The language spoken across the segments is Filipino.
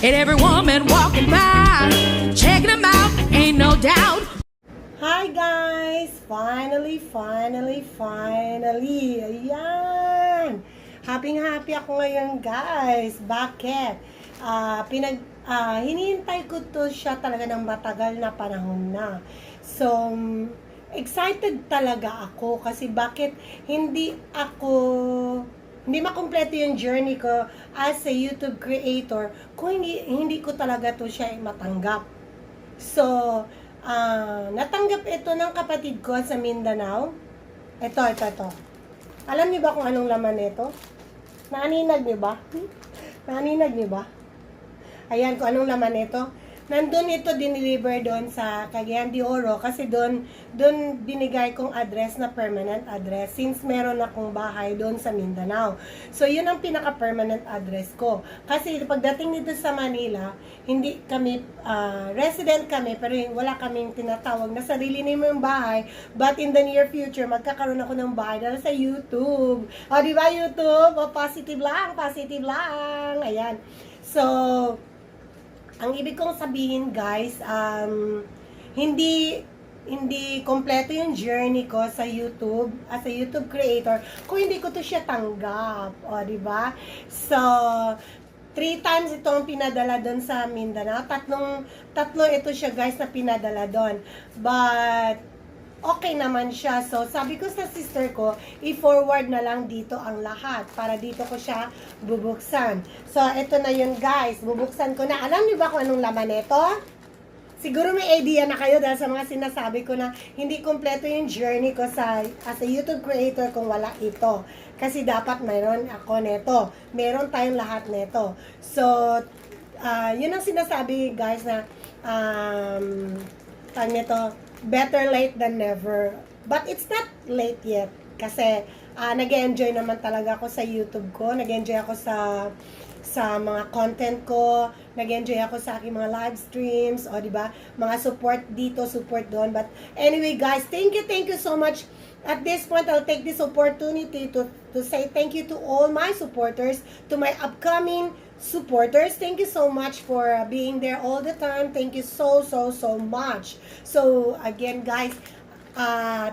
And every woman walking by, checking them out, ain't no doubt. Hi guys! Finally! Ayan! Happy ako ngayon guys. Bakit? Hinihintay ko to siya talaga ng matagal na panahon na. So, excited talaga ako kasi bakit hindi makumpleto yung journey ko as a YouTube creator kung hindi ko talaga to siya matanggap. So, natanggap ito ng kapatid ko sa Mindanao. Ito. Alam niyo ba kung anong laman nito? Naninag niyo ba? Naninag niyo ba? Ayan, kung anong laman nito. Nandun ito dineliver doon sa Cagayan de Oro kasi doon binigay kong address na permanent address since meron akong bahay doon sa Mindanao. So, yun ang pinaka-permanent address ko. Kasi pagdating dito sa Manila, hindi kami, resident kami, pero wala kaming tinatawag na sarili na yung bahay. But in the near future, magkakaroon ako ng bahay dahil sa YouTube. O, di ba YouTube? O, positive lang. Ayan. So, ang ibig kong sabihin guys, hindi kompleto yung journey ko sa YouTube as a YouTube creator kung hindi ko to siya tanggap, o di ba? So 3 times itong pinadala doon sa Mindanao. Tatlo ito siya guys na pinadala doon. But okay naman siya. So, sabi ko sa sister ko, i-forward na lang dito ang lahat para dito ko siya bubuksan. So, ito na yun guys. Bubuksan ko na. Alam niyo ba kung anong laman nito? Siguro may idea na kayo dahil sa mga sinasabi ko na hindi kompleto yung journey ko as a YouTube creator kung wala ito. Kasi dapat mayroon ako neto. Meron tayong lahat neto. So, yun ang sinasabi guys na tawag nito, better late than never. But it's not late yet. Kasi nag-enjoy naman talaga ako sa YouTube ko. Nag-enjoy ako sa mga content ko. Nag-enjoy ako sa aking mga live streams. O, diba? Mga support dito, support doon. But anyway, guys, thank you so much. At this point, I'll take this opportunity to say thank you to all my supporters, to my upcoming supporters. Thank you so much for being there all the time. Thank you so much. So, again, guys,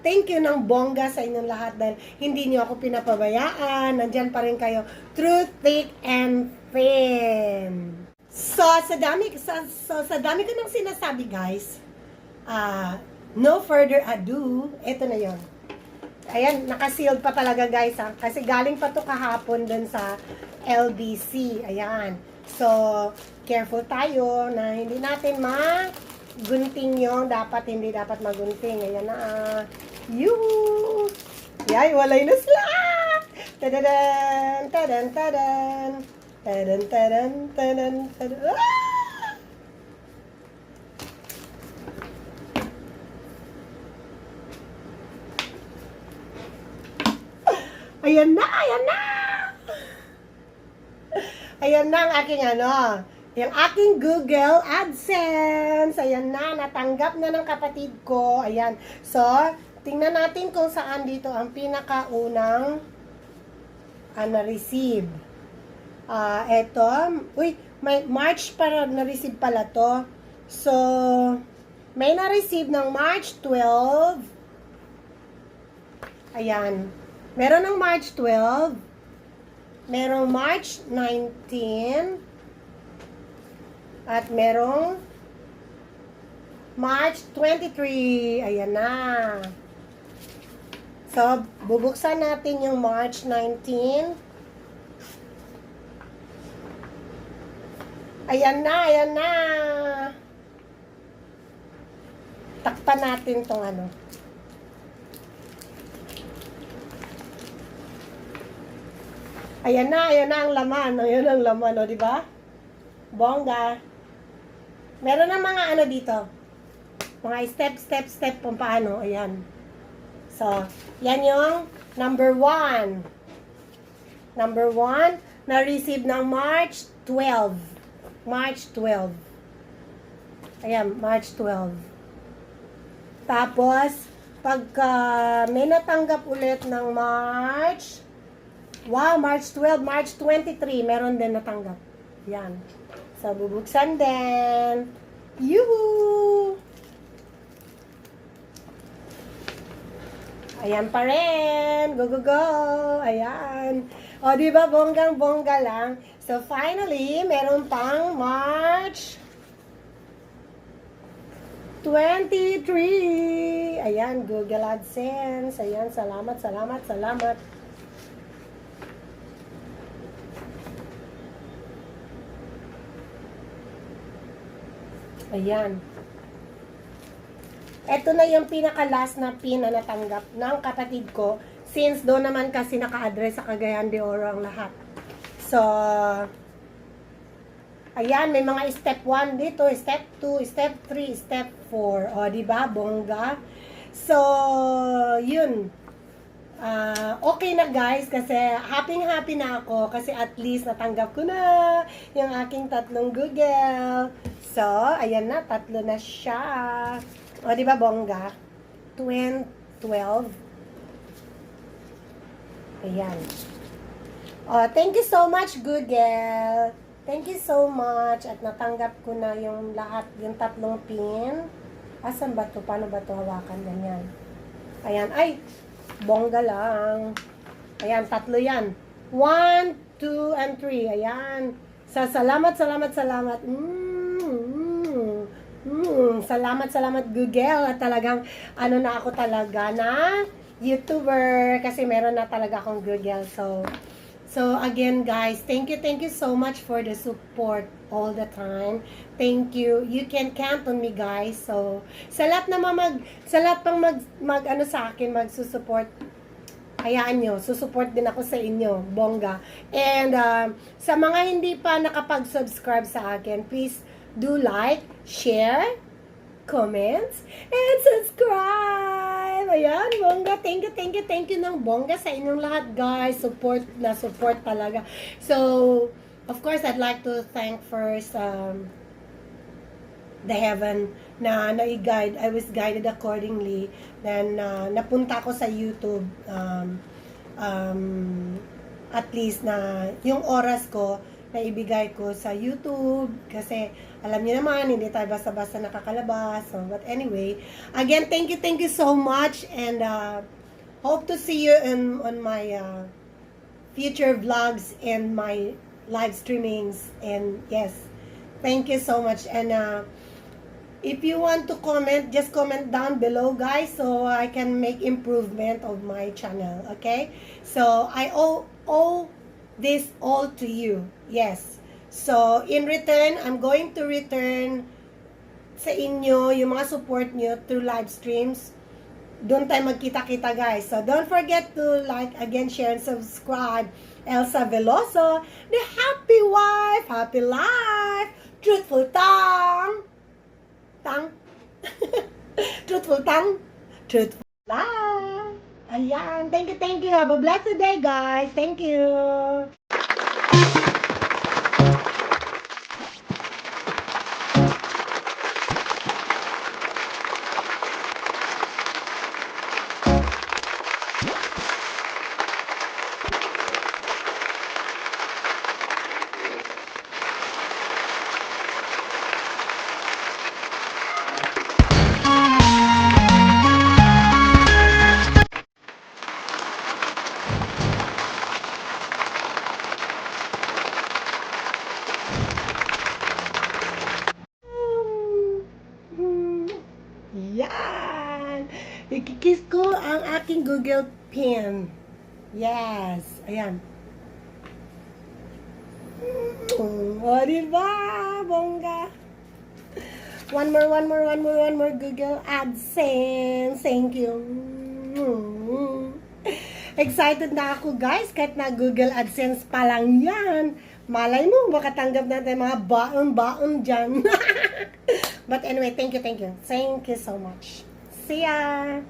thank you ng bongga sa inyong lahat dahil hindi niyo ako pinapabayaan. Nandyan pa rin kayo through thick and thin. So, sa dami ko ng sinasabi, guys, no further ado, ito na yon. Ayan, naka-sealed pa talaga guys kasi galing pa to kahapon dun sa LBC. Ayan. So, careful tayo na hindi natin magunting yung hindi dapat magunting. Ayan na. Yay, walay na sila! Tadadan! Ayan na! Ayan na ang aking yung aking Google AdSense. Ayan na, natanggap na ng kapatid ko. Ayan. So, tingnan natin kung saan dito ang pinakaunang na-receive. Eto. Uy, may March para na-receive pala to. So, may na-receive ng March 12. Ayan. Meron ng March 12, merong March 19, at merong March 23. Ayan na. So, bubuksan natin yung March 19. Ayan na. Takpan natin tong Ayan na ang laman. Ayan ang laman, o, diba? Bongga. Meron ng mga dito. Mga step kung paano. Ayan. So, yan yung number 1. Number 1, na-receive ng March 12. Ayan, March 12. Tapos, pagka may natanggap ulit ng March, March 12, March 23, meron din natanggap. Yan. So, bubuksan din. Yuhu! Ayan pa rin. Go, go, go. Ayan. O, di ba, bonggang-bongga lang. So, finally, meron pang March 23. Ayan, Google AdSense. Ayan, salamat, salamat, salamat. Ayan. Ito na yung pinaka-last na pin na natanggap ng kapatid ko. Since doon naman kasi naka-address sa Cagayan de Oro ang lahat. So, ayan, may mga step 1 dito, step 2, step 3, step 4. O, diba? Bongga. So, yun. Okay na guys, kasi happy na ako kasi at least natanggap ko na yung aking 3 Google. So, ayan na, 3 na siya. O, diba bongga? 2012. Ayan. O, thank you so much, Google. Thank you so much. At natanggap ko na yung lahat, yung 3 pin. Asan ba to? Paano ba to hawakan? Ganyan. Ayan. Ay, bongga lang. Ayan, 3 yan. 1, 2, and 3. Ayan. So, salamat. Salamat Google. At talagang, ano na ako talaga na YouTuber. Kasi meron na talaga akong Google. So again guys, thank you so much for the support all the time. Thank you. You can count on me guys. So sa lahat pang mag ano sa akin, magsusupport, hayaan nyo, susupport din ako sa inyo, bongga. And sa mga hindi pa nakapag-subscribe sa akin, please do like, share, comments, and subscribe. Ayan, bongga. Thank you ng bongga sa inyong lahat, guys. Support talaga. So, of course, I'd like to thank first the heaven na nai-guide. I was guided accordingly. Then, napunta ko sa YouTube. At least na yung oras ko na ibigay ko sa YouTube kasi alam niyo naman hindi tayo basta-basta nakakalabas. So, but anyway, again, thank you so much and hope to see you on my future vlogs and my live streamings. And yes, thank you so much. And if you want to comment, just comment down below, guys, so I can make improvement of my channel. Okay, so I owe this all to you. Yes. So, in return, I'm going to return sa inyo yung mga support nyo through live streams. Doon tayo magkita-kita, guys. So, don't forget to like, again, share, and subscribe. Elsa Veloso, the happy wife, happy life, truthful tongue. Truthful tongue, truthful life. Ayan. Thank you. Have a blessed day, guys. Thank you. Yan! Ikikiss ko ang aking Google Pin. Yes! Ayan. O, diba? Bongga! One more Google AdSense. Thank you. Excited na ako, guys. Kahit na Google AdSense pa lang yan. Malay mo, makatanggap natin mga baon-baon dyan. But anyway, thank you. Thank you so much. See ya!